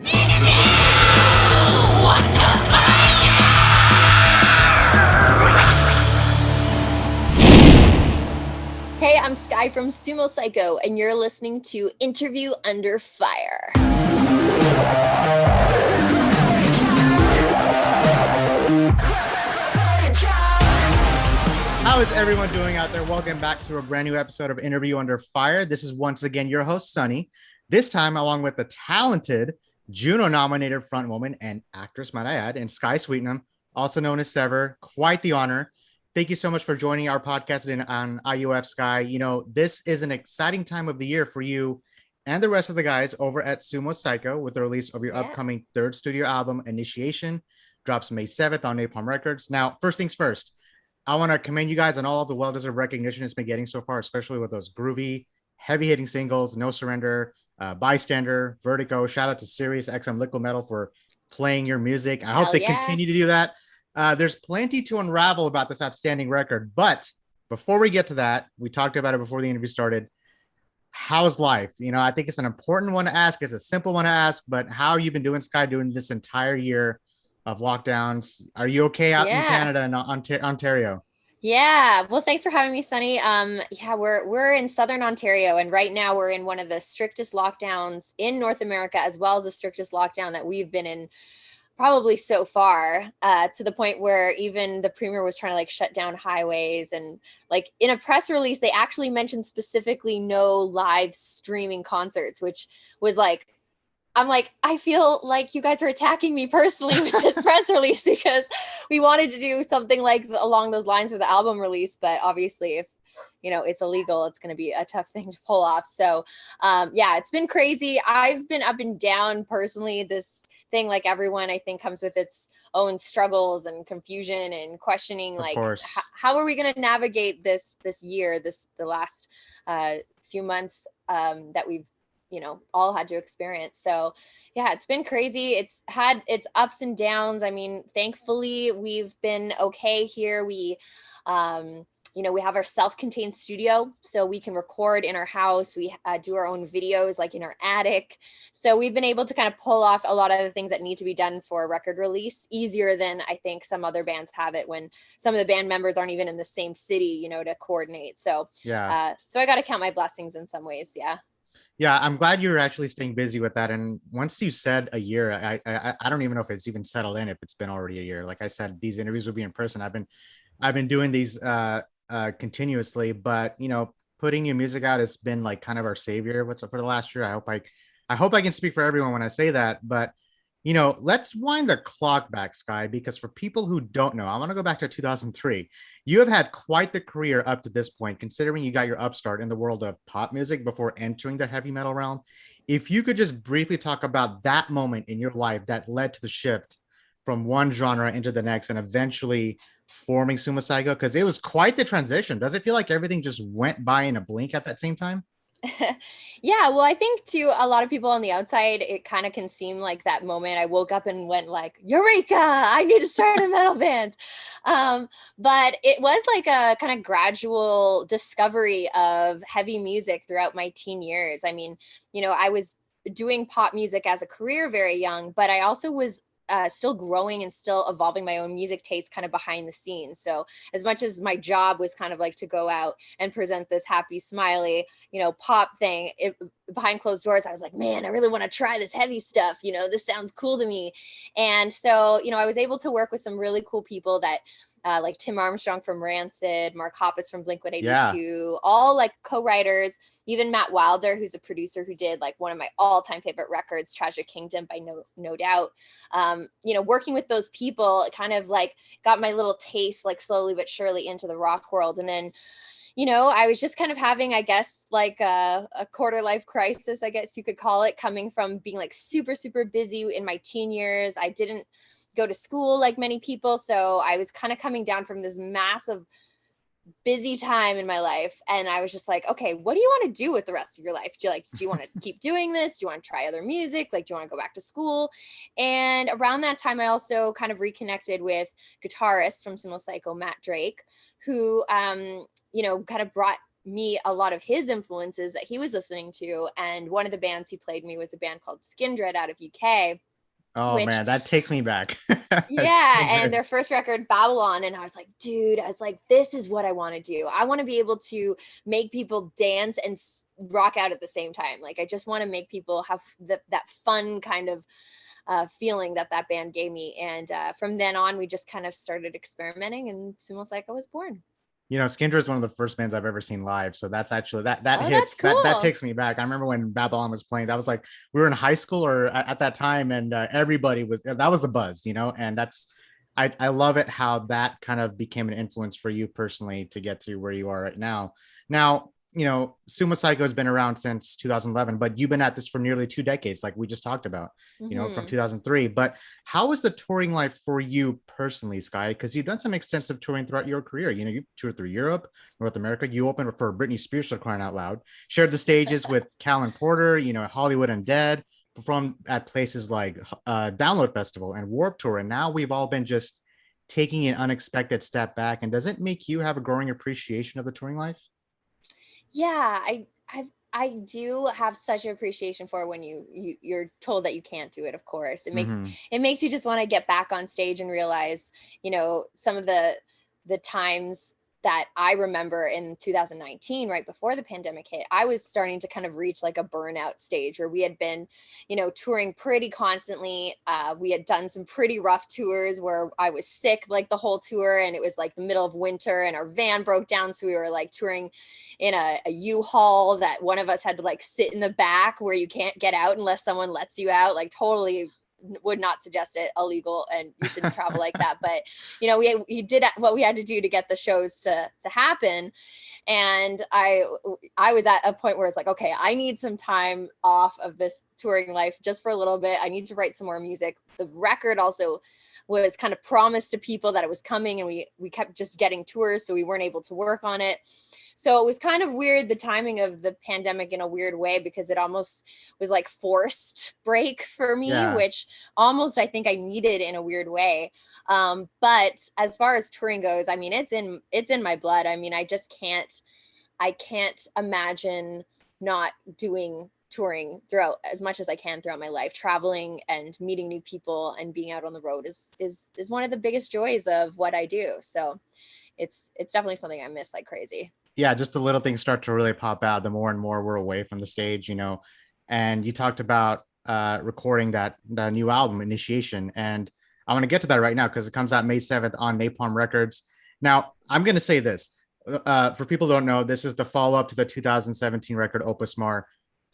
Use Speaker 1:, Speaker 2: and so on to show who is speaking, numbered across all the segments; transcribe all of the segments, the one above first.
Speaker 1: Hey, I'm Skye from Sumo Cyco, and you're listening to Interview Under Fire.
Speaker 2: How is everyone doing out there? Welcome back to a brand new episode of Interview Under Fire. This is once again your host, Sunny. This time, along with the talented Juno-nominated frontwoman and actress, might I add, and Skye Sweetnam, also known as Sever. Quite the honor. Thank you so much for joining our podcast on IUF, Skye. You know, this is an exciting time of the year for you and the rest of the guys over at Sumo Cyco with the release of your upcoming third studio album, Initiation, drops May 7th on Napalm Records. Now, first things first, I want to commend you guys on all of the well-deserved recognition it's been getting so far, especially with those groovy, heavy-hitting singles, No Surrender, Bystander, Vertigo. Shout out to Sirius XM Liquid Metal for playing your music. I hope they continue to do that. There's plenty to unravel about this outstanding record. But before we get to that, we talked about it before the interview started. How's life? You know, I think it's an important one to ask. It's a simple one to ask, but how have you been doing, Skye, during this entire year of lockdowns? Are you okay out in Canada and Ontario?
Speaker 1: Yeah. Well, thanks for having me, Sunny. We're in Southern Ontario, and right now we're in one of the strictest lockdowns in North America, as well as the strictest lockdown that we've been in probably so far, to the point where even the premier was trying to like shut down highways, and like in a press release, they actually mentioned specifically no live streaming concerts, which was like, I'm like, I feel like you guys are attacking me personally with this press release, because we wanted to do something like along those lines for the album release. But obviously, if you know it's illegal, it's going to be a tough thing to pull off. So it's been crazy. I've been up and down personally. This thing, like everyone, I think, comes with its own struggles and confusion and questioning, like how are we going to navigate this year, the last few months that we've all had to experience. So yeah, it's been crazy. It's had its ups and downs. I mean, thankfully we've been okay here. We we have our self-contained studio, so we can record in our house. We do our own videos like in our attic. So we've been able to kind of pull off a lot of the things that need to be done for a record release easier than I think some other bands have it, when some of the band members aren't even in the same city, to coordinate. So so I got to count my blessings in some ways.
Speaker 2: Yeah, I'm glad you're actually staying busy with that. And once you said a year, I don't even know if it's even settled in, if it's been already a year. Like I said, these interviews will be in person. I've been doing these continuously, but putting new music out has been like kind of our savior for the last year. I hope I can speak for everyone when I say that. But let's wind the clock back, Skye, because for people who don't know, I want to go back to 2003. You have had quite the career up to this point, considering you got your upstart in the world of pop music before entering the heavy metal realm. If you could just briefly talk about that moment in your life that led to the shift from one genre into the next and eventually forming Sumo Cyco, because it was quite the transition. Does it feel like everything just went by in a blink at that same time?
Speaker 1: Yeah, well, I think to a lot of people on the outside, it kind of can seem like that moment I woke up and went like, Eureka, I need to start a metal band. But it was like a kind of gradual discovery of heavy music throughout my teen years. I mean, I was doing pop music as a career very young, but I also was still growing and still evolving my own music taste kind of behind the scenes. So as much as my job was kind of like to go out and present this happy, smiley, pop thing, behind closed doors, I was like, man, I really want to try this heavy stuff. This sounds cool to me. And so, I was able to work with some really cool people that like Tim Armstrong from Rancid, Mark Hoppus from Blink-182, all like co-writers, even Matt Wilder, who's a producer who did like one of my all-time favorite records, Tragic Kingdom by No Doubt. Working with those people, it kind of like got my little taste like slowly but surely into the rock world. And then I was just kind of having, I guess, like a quarter life crisis, I guess you could call it, coming from being like super, super busy in my teen years. I didn't go to school like many people. So I was kind of coming down from this massive busy time in my life. And I was just like, okay, what do you want to do with the rest of your life? Do you want to keep doing this? Do you want to try other music? Like, do you want to go back to school? And around that time, I also kind of reconnected with guitarist from Sumo Cyco, Matt Drake, who, kind of brought me a lot of his influences that he was listening to. And one of the bands he played me was a band called Skindred out of UK.
Speaker 2: Oh
Speaker 1: Which
Speaker 2: man, that takes me back.
Speaker 1: yeah, and their first record, Babylon, and I was like, dude, I was like, this is what I want to do. I want to be able to make people dance and rock out at the same time. Like, I just want to make people have that fun kind of feeling that band gave me. And from then on, we just kind of started experimenting, and Sumo Cyco was born.
Speaker 2: You know, Skindred is one of the first bands I've ever seen live. So that's actually that
Speaker 1: Oh,
Speaker 2: hits
Speaker 1: that's cool.
Speaker 2: that takes me back. I remember when Babylon was playing, that was like we were in high school or at that time, and everybody was that was the buzz, you know, and that's I love it how that kind of became an influence for you personally to get to where you are right now. Now, you know, Sumo Cyco has been around since 2011, but you've been at this for nearly 2 decades, like we just talked about, you know, from 2003. But how was the touring life for you personally, Skye? Because you've done some extensive touring throughout your career. You know, you toured through Europe, North America. You opened for Britney Spears, for crying out loud. Shared the stages with Callan Porter, you know, Hollywood Undead. Performed at places like Download Festival and Warped Tour. And now we've all been just taking an unexpected step back. And does it make you have a growing appreciation of the touring life?
Speaker 1: Yeah, I do have such an appreciation for when you're told that you can't do it. Of course, it makes you just want to get back on stage and realize, you know, some of the times that I remember in 2019, right before the pandemic hit, I was starting to kind of reach like a burnout stage where we had been, you know, touring pretty constantly. We had done some pretty rough tours where I was sick like the whole tour, and it was like the middle of winter and our van broke down. So we were like touring in a U-Haul that one of us had to like sit in the back where you can't get out unless someone lets you out, like totally would not suggest it, illegal, and you shouldn't travel like that. But you know, we did what we had to do to get the shows to happen. And I was at a point where it's like, okay, I need some time off of this touring life just for a little bit. I need to write some more music. The record also was kind of promised to people that it was coming, and we kept just getting tours, so we weren't able to work on it. So it was kind of weird, the timing of the pandemic, in a weird way, because it almost was like forced break for me, which almost I think I needed in a weird way. But as far as touring goes, I mean, it's in my blood. I mean, I can't imagine not doing touring throughout as much as I can throughout my life. Traveling and meeting new people and being out on the road is one of the biggest joys of what I do. So it's definitely something I miss like crazy.
Speaker 2: Yeah, just the little things start to really pop out the more and more we're away from the stage, you know. And you talked about recording that new album, Initiation, and I want to get to that right now because it comes out May 7th on Napalm Records. Now, I'm going to say this. For people who don't know, this is the follow-up to the 2017 record, Opus Mar.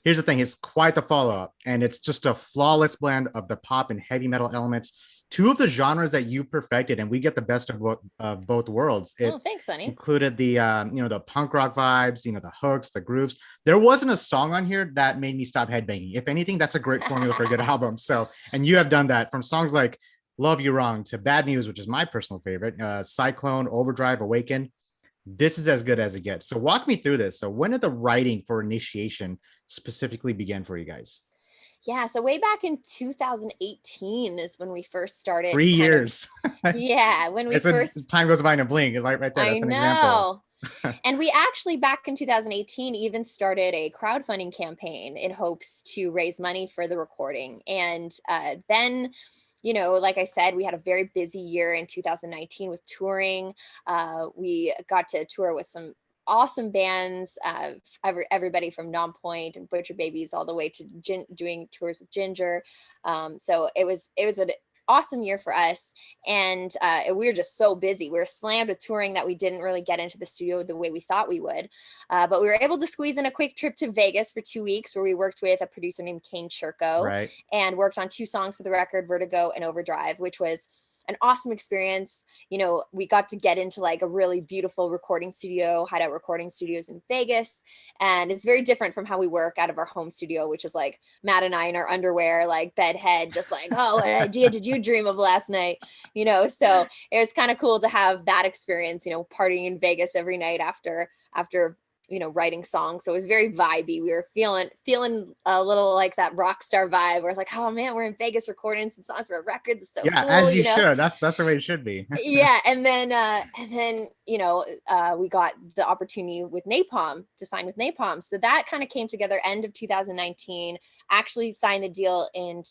Speaker 2: Here's the thing, it's quite the follow-up, and it's just a flawless blend of the pop and heavy metal elements, two of the genres that you perfected, and we get the best of both worlds.
Speaker 1: Thanks, Sonny.
Speaker 2: Included the you know, the punk rock vibes, you know, the hooks, the grooves. There wasn't a song on here that made me stop headbanging. If anything, that's a great formula for a good album. So, and you have done that from songs like Love You Wrong to Bad News, which is my personal favorite, Cyclone, Overdrive, Awaken. This is as good as it gets. So walk me through this. So when did the writing for Initiation specifically begin for you guys?
Speaker 1: Yeah, so way back in 2018 is when we first started.
Speaker 2: 3 years.
Speaker 1: Yeah, when we first.
Speaker 2: Time goes by in a blink. Right there. That's an example.
Speaker 1: And we actually, back in 2018, even started a crowdfunding campaign in hopes to raise money for the recording. And then, you know, like I said, we had a very busy year in 2019 with touring. We got to tour with some awesome bands, everybody from Non-Point and Butcher Babies all the way to doing tours with Ginger. So it was an awesome year for us, and we were just so busy. We were slammed with touring that we didn't really get into the studio the way we thought we would, but we were able to squeeze in a quick trip to Vegas for 2 weeks, where we worked with a producer named Kane Churko, and worked on 2 songs for the record, Vertigo and Overdrive, which was an awesome experience. You know, we got to get into like a really beautiful recording studio, Hideout Recording Studios in Vegas. And it's very different from how we work out of our home studio, which is like Matt and I in our underwear, like bedhead, just like, oh, what idea did you dream of last night? You know, so it was kind of cool to have that experience, you know, partying in Vegas every night after writing songs. So it was very vibey. We were feeling a little like that rock star vibe. We're like, oh man, we're in Vegas recording some songs for a record. It's so
Speaker 2: Yeah,
Speaker 1: cool,
Speaker 2: as you should. That's the way it should be.
Speaker 1: Yeah, and then we got the opportunity with Napalm to sign with Napalm. So that kind of came together end of 2019. Actually signed the deal in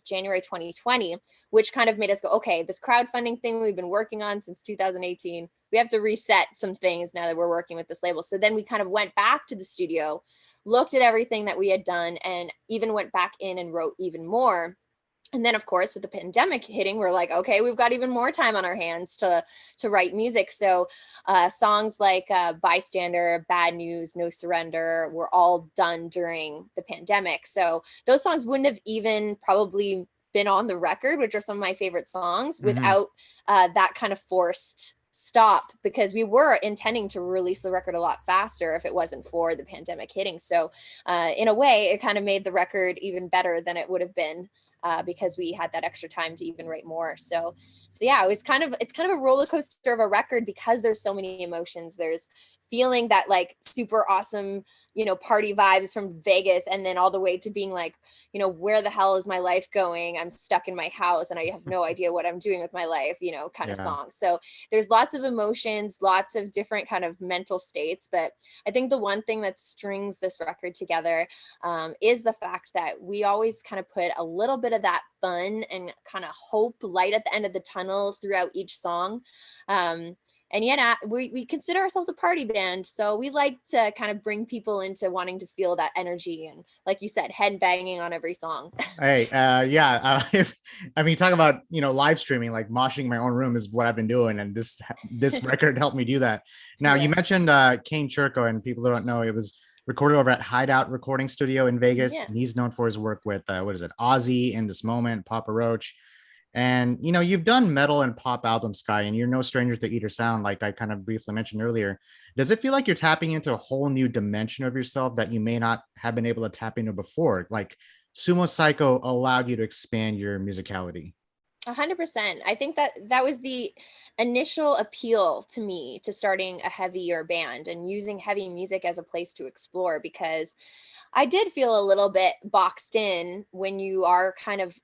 Speaker 1: January 2020, which kind of made us go, okay, this crowdfunding thing we've been working on since 2018, we have to reset some things now that we're working with this label. So then we kind of went back to the studio, looked at everything that we had done, and even went back in and wrote even more. And then, of course, with the pandemic hitting, we're like, okay, we've got even more time on our hands to write music. So songs like Bystander, Bad News, No Surrender were all done during the pandemic. So those songs wouldn't have even probably been on the record, which are some of my favorite songs, without that kind of forced stop, because we were intending to release the record a lot faster if it wasn't for the pandemic hitting. So in a way, it kind of made the record even better than it would have been. Because we had that extra time to even write more. So yeah, it's kind of a roller coaster of a record because there's so many emotions. There's feeling that like super awesome, party vibes from Vegas, and then all the way to being like, where the hell is my life going? I'm stuck in my house and I have no idea what I'm doing with my life, kind of song. So there's lots of emotions, lots of different kind of mental states. But I think the one thing that strings this record together is the fact that we always kind of put a little bit of that fun and kind of hope light at the end of the tunnel throughout each song. And yet we consider ourselves a party band. So we like to kind of bring people into wanting to feel that energy. And like you said, head banging on every song.
Speaker 2: Hey, talk about, live streaming, like moshing my own room is what I've been doing. And this record helped me do that. Now, you mentioned Kane Churko, and people who don't know, it was recorded over at Hideout Recording Studio in Vegas.
Speaker 1: Yeah.
Speaker 2: And he's known for his work with, Ozzy, In This Moment, Papa Roach. And, you've done metal and pop albums, Skye, and you're no stranger to either sound, like I kind of briefly mentioned earlier. Does it feel like you're tapping into a whole new dimension of yourself that you may not have been able to tap into before? Like Sumo Cyco allowed you to expand your musicality?
Speaker 1: 100%. I think that was the initial appeal to me to starting a heavier band and using heavy music as a place to explore, because I did feel a little bit boxed in when you are kind of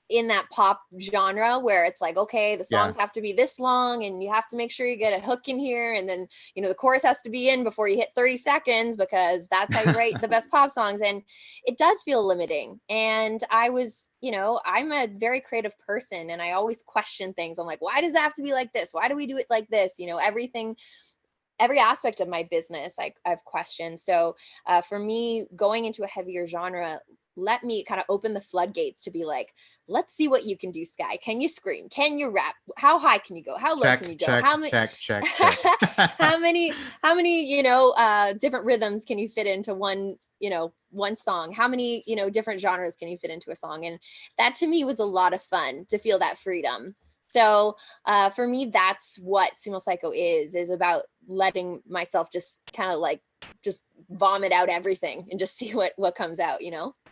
Speaker 1: in that pop genre where it's like, okay, the songs have to be this long and you have to make sure you get a hook in here. And then, the chorus has to be in before you hit 30 seconds because that's how you write the best pop songs. And it does feel limiting. And I was, I'm a very creative person and I always question things. I'm like, why does it have to be like this? Why do we do it like this? Every aspect of my business, I've questioned. So for me, going into a heavier genre, let me kind of open the floodgates to be like, let's see what you can do, Skye. Can you scream? Can you rap? How high can you go? How low can you go? How many how many different rhythms can you fit into one song? How many different genres can you fit into a song? And that to me was a lot of fun, to feel that freedom. So for me, that's what Sumo Cyco is about letting myself just kind of like just vomit out everything and just see what comes out,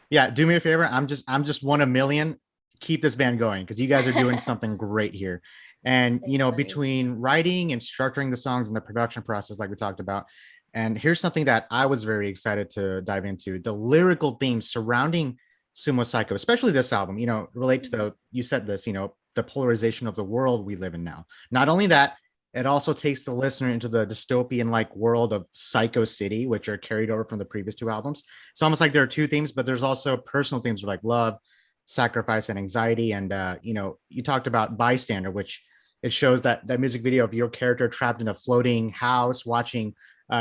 Speaker 2: Yeah, do me a favor. I'm just 1 of a million. Keep this band going because you guys are doing something great here. And
Speaker 1: Thanks,
Speaker 2: between writing and structuring the songs and the production process, like we talked about. And here's something that I was very excited to dive into: the lyrical themes surrounding Sumo Cyco, especially this album. Relate to you said this, the polarization of the world we live in now. Not only that, it also takes the listener into the dystopian-like world of Psycho City, which are carried over from the previous 2 albums. It's almost like there are 2 themes, but there's also personal themes like love, sacrifice, and anxiety. And you talked about Bystander, which it shows that music video of your character trapped in a floating house watching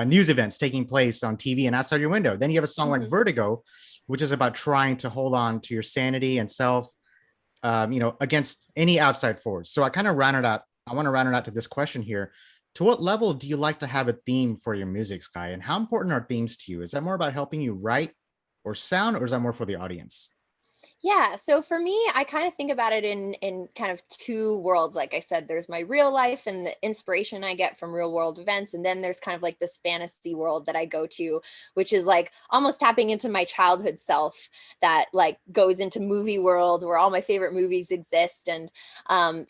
Speaker 2: news events taking place on TV and outside your window. Then you have a song like Vertigo, which is about trying to hold on to your sanity and self, against any outside force. So I want to round it out to this question here. To what level do you like to have a theme for your music, Skye? And how important are themes to you? Is that more about helping you write or sound, or is that more for the audience?
Speaker 1: Yeah. So for me, I kind of think about it in kind of 2 worlds. Like I said, there's my real life and the inspiration I get from real world events. And then there's kind of like this fantasy world that I go to, which is like almost tapping into my childhood self that like goes into movie world where all my favorite movies exist. And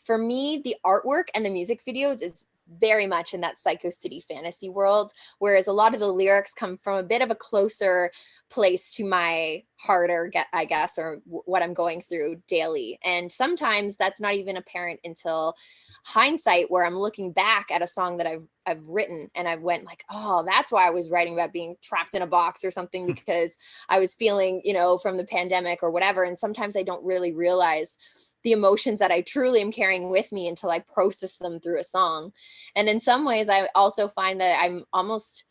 Speaker 1: for me, the artwork and the music videos is very much in that Cyco City fantasy world, whereas a lot of the lyrics come from a bit of a closer place to my heart, or I guess, or what I'm going through daily. And sometimes that's not even apparent until hindsight, where I'm looking back at a song that I've written and I went like, oh, that's why I was writing about being trapped in a box or something, because I was feeling, from the pandemic or whatever. And sometimes I don't really realize the emotions that I truly am carrying with me until I process them through a song. And in some ways, I also find that I'm almost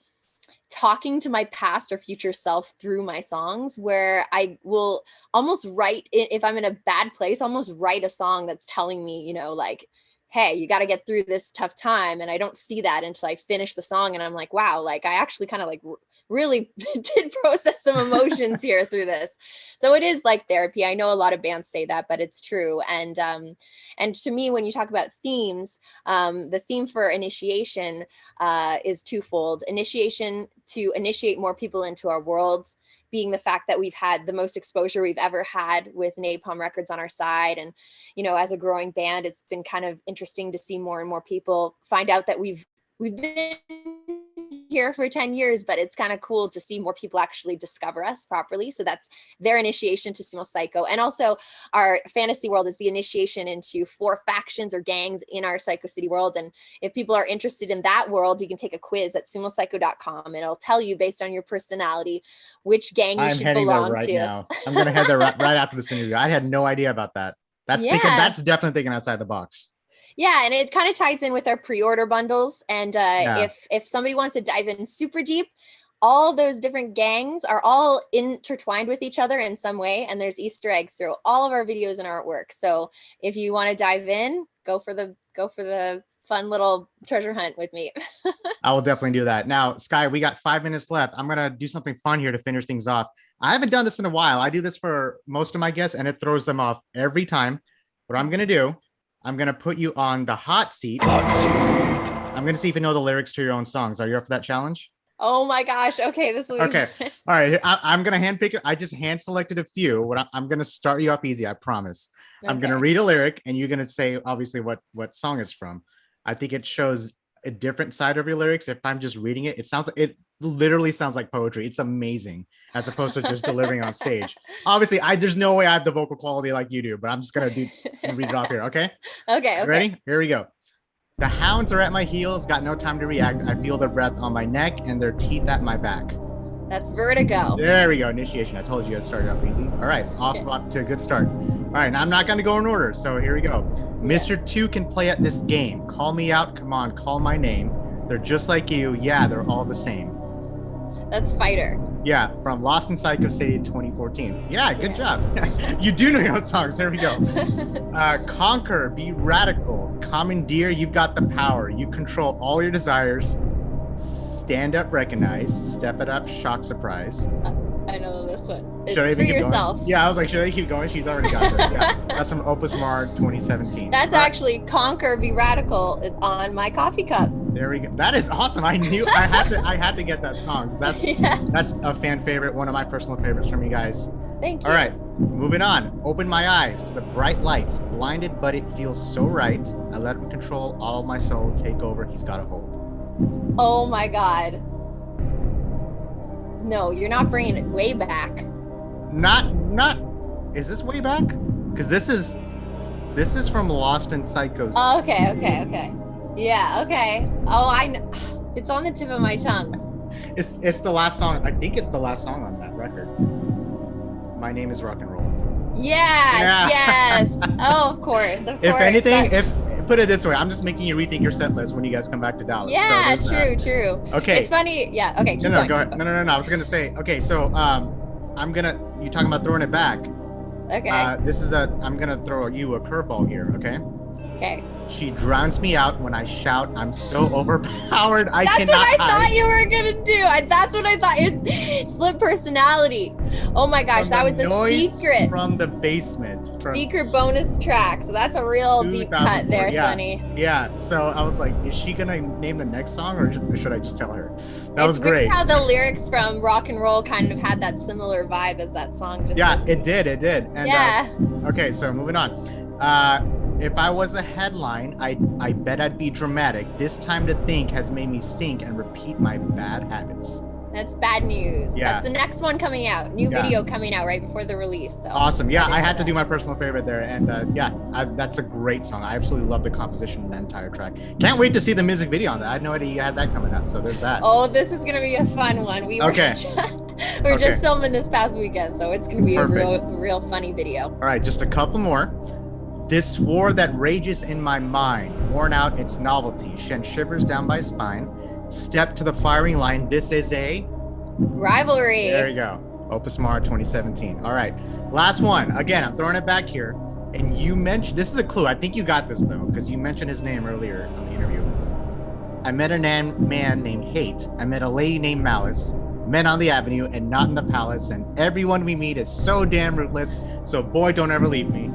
Speaker 1: talking to my past or future self through my songs, where I will almost write, if I'm in a bad place, almost write a song that's telling me, like, hey, you got to get through this tough time. And I don't see that until I finish the song. And I'm like, wow, like I actually kind of like really did process some emotions here through this. So it is like therapy. I know a lot of bands say that, but it's true. And to me, when you talk about themes, the theme for initiation is twofold. Initiation to initiate more people into our worlds, being the fact that we've had the most exposure we've ever had with Napalm Records on our side. And, as a growing band, it's been kind of interesting to see more and more people find out that we've been here for 10 years, but it's kind of cool to see more people actually discover us properly. So that's their initiation to Sumo Cyco. And also our fantasy world is the initiation into 4 factions or gangs in our Cyco City world. And if people are interested in that world, you can take a quiz at sumocyco.com and it'll tell you based on your personality which gang you should belong to.
Speaker 2: Now. I'm going to head there right after this interview. I had no idea about that. That's definitely thinking outside the box.
Speaker 1: Yeah, and it kind of ties in with our pre-order bundles. And if somebody wants to dive in super deep, all those different gangs are all intertwined with each other in some way. And there's Easter eggs through all of our videos and artwork. So if you want to dive in, go for the fun little treasure hunt with me.
Speaker 2: I will definitely do that. Now, Skye, we got 5 minutes left. I'm going to do something fun here to finish things off. I haven't done this in a while. I do this for most of my guests and it throws them off every time. What I'm going to do, I'm going to put you on the hot seat. I'm going to see if you know the lyrics to your own songs. Are you up for that challenge?
Speaker 1: Oh my gosh. Okay. This will be
Speaker 2: okay. All right. I'm going to handpick it. I just hand selected a few. I'm going to start you off easy. I promise. Okay. I'm going to read a lyric and you're going to say obviously what song it's from. I think it shows a different side of your lyrics. If I'm just reading it, it literally sounds like poetry. It's amazing as opposed to just delivering on stage. Obviously, there's no way I have the vocal quality like you do, but I'm just going to read it off here. Okay.
Speaker 1: Okay.
Speaker 2: Ready? Here we go. The hounds are at my heels, got no time to react. I feel their breath on my neck and their teeth at my back.
Speaker 1: That's vertigo.
Speaker 2: There we go. Initiation. I told you I started off easy. All right. Off to a good start. All right. Now I'm not going to go in order. So here we go. Mr. 2 can play at this game. Call me out. Come on. Call my name. They're just like you. Yeah, they're all the same.
Speaker 1: That's Fighter.
Speaker 2: Yeah. From Lost in Cyco City 2014. Yeah. Good job. You do know your own songs. Here we go. Conquer. Be radical. Commandeer. You've got the power. You control all your desires. Stand up, recognize, step it up, shock, surprise.
Speaker 1: I know this one. It's
Speaker 2: for
Speaker 1: yourself.
Speaker 2: Going? Yeah, I was like, should I keep going? She's already got this. Yeah, that's from Opus Mar 2017.
Speaker 1: That's actually Conquer, Be Radical is on my coffee cup.
Speaker 2: There we go. That is awesome. I knew I had to get that song. That's a fan favorite, one of my personal favorites from you guys.
Speaker 1: Thank you.
Speaker 2: All right, moving on. Open my eyes to the bright lights. Blinded, but it feels so right. I let him control all of my soul. Take over. He's got a hold.
Speaker 1: Oh my God. No, you're not bringing it way back.
Speaker 2: Not, is this way back? Because this is from Lost in Cyco.
Speaker 1: Oh, okay. Yeah, okay. Oh, it's on the tip of my tongue.
Speaker 2: It's the last song. I think it's the last song on that record. My Name is Rock and Roll.
Speaker 1: Yes. Oh, of course.
Speaker 2: If anything, put it this way, I'm just making you rethink your set list when you guys come back to Dallas.
Speaker 1: Yeah, so true.
Speaker 2: Okay.
Speaker 1: It's funny. Yeah. Okay.
Speaker 2: Go ahead. No. I was gonna say. Okay, so you talking about throwing it back?
Speaker 1: Okay.
Speaker 2: I'm gonna throw you a curveball here. Okay.
Speaker 1: Okay.
Speaker 2: She drowns me out when I shout. I'm so overpowered. That's
Speaker 1: what I thought you were gonna do. That's what I thought. It's split personality. Oh my gosh, that was the secret
Speaker 2: from the basement.
Speaker 1: Secret bonus track. So that's a real deep cut there, Sonny.
Speaker 2: Yeah. So I was like, is she gonna name the next song, or should I just tell her? That was great.
Speaker 1: How the lyrics from Rock and Roll kind of had that similar vibe as that song.
Speaker 2: It did. And, okay, so moving on. If I was a headline, I bet I'd be dramatic. This time to think has made me sink and repeat my bad habits.
Speaker 1: That's bad news.
Speaker 2: Yeah.
Speaker 1: That's the next one coming out. New video coming out right before the release. So
Speaker 2: awesome. Yeah, I had to do my personal favorite there. And that's a great song. I absolutely love the composition of that entire track. Can't wait to see the music video on that. I had no idea you had that coming out. So there's that.
Speaker 1: Oh, this is going to be a fun one. We're just filming this past weekend. So it's going to be a real funny video.
Speaker 2: All right, just a couple more. This war that rages in my mind, worn out its novelty, sends shivers down my spine. Step to the firing line. This is a
Speaker 1: rivalry.
Speaker 2: There you go. Opus Mara 2017. All right. Last one. Again, I'm throwing it back here. And you mentioned, this is a clue. I think you got this though, because you mentioned his name earlier on the interview. I met a man named Hate. I met a lady named Malice. Men on the avenue and not in the palace. And everyone we meet is so damn ruthless. So boy, don't ever leave me.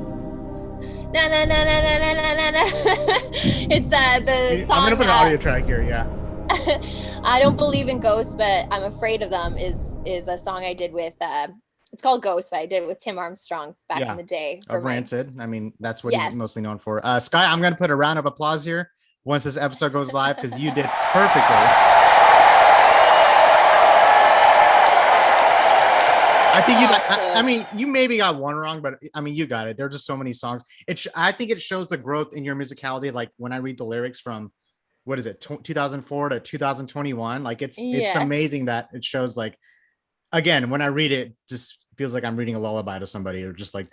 Speaker 1: Na na na na na na na na. It's the song.
Speaker 2: I'm gonna put an audio track here. Yeah.
Speaker 1: I don't believe in ghosts, but I'm afraid of them is a song I did with it's called Ghost, but I did it with Tim Armstrong back in the day for
Speaker 2: Rancid. I mean, that's what he's mostly known for. Skye, I'm gonna put a round of applause here once this episode goes live because you did perfectly. I think you got, I mean, you maybe got one wrong, but I mean, you got it. There are just so many songs. I think it shows the growth in your musicality. Like when I read the lyrics from, what is it, 2004 to 2021? Like it's amazing that it shows like, again, when I read it, just feels like I'm reading a lullaby to somebody or just like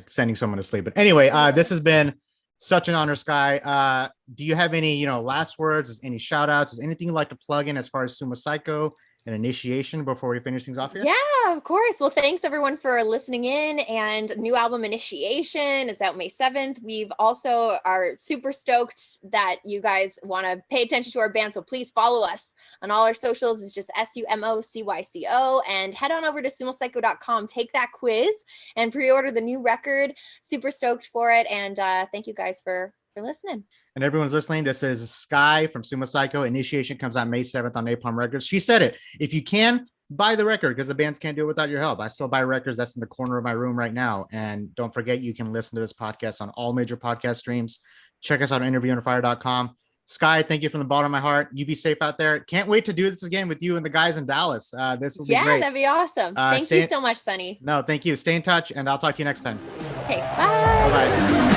Speaker 2: sending someone to sleep. But anyway, this has been such an honor, Skye. Do you have any, last words, any shout outs, is anything you'd like to plug in as far as Sumo Cyco and Initiation before we finish things off here?
Speaker 1: Yeah, of course. Well, thanks everyone for listening in, and new album Initiation is out May 7th. We've also are super stoked that you guys want to pay attention to our band. So please follow us on all our socials. It's just SUMOCYCO, and head on over to sumocyco.com, take that quiz and pre-order the new record. Super stoked for it. And thank you guys for listening.
Speaker 2: And everyone's listening. This is Skye from Sumo Cyco. Initiation comes out May 7th on Napalm Records. She said it. If you can, buy the record because the bands can't do it without your help. I still buy records. That's in the corner of my room right now. And don't forget, you can listen to this podcast on all major podcast streams. Check us out on interviewunderfire.com. Skye, thank you from the bottom of my heart. You be safe out there. Can't wait to do this again with you and the guys in Dallas. This will be great. Yeah,
Speaker 1: that'd be awesome. Thank you so much, Sonny.
Speaker 2: No, thank you. Stay in touch, and I'll talk to you next time.
Speaker 1: Okay, bye.
Speaker 2: Bye-bye.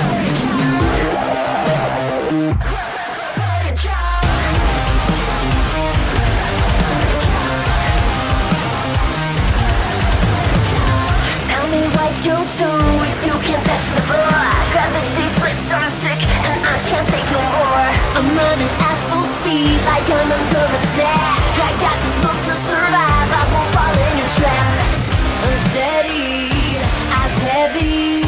Speaker 3: You can't touch the floor. Gravity slips on sick and I can't take no more. I'm running at full speed like I'm under attack. I got this book to survive, I won't fall in your trap. Unsteady, eyes heavy,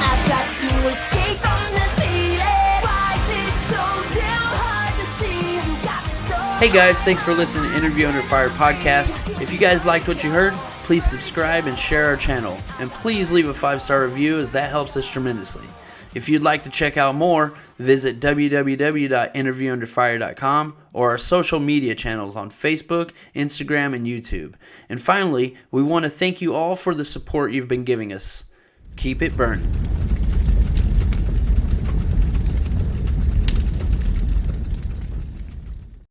Speaker 3: I've got to escape from this feeling. Why is it so damn hard to see? You got me so.
Speaker 4: Hey guys, thanks for listening to Interview Under Fire podcast. If you guys liked what you heard, please subscribe and share our channel, and please leave a 5-star review as that helps us tremendously. If you'd like to check out more, visit www.interviewunderfire.com or our social media channels on Facebook, Instagram, and YouTube. And finally, we want to thank you all for the support you've been giving us. Keep it burning.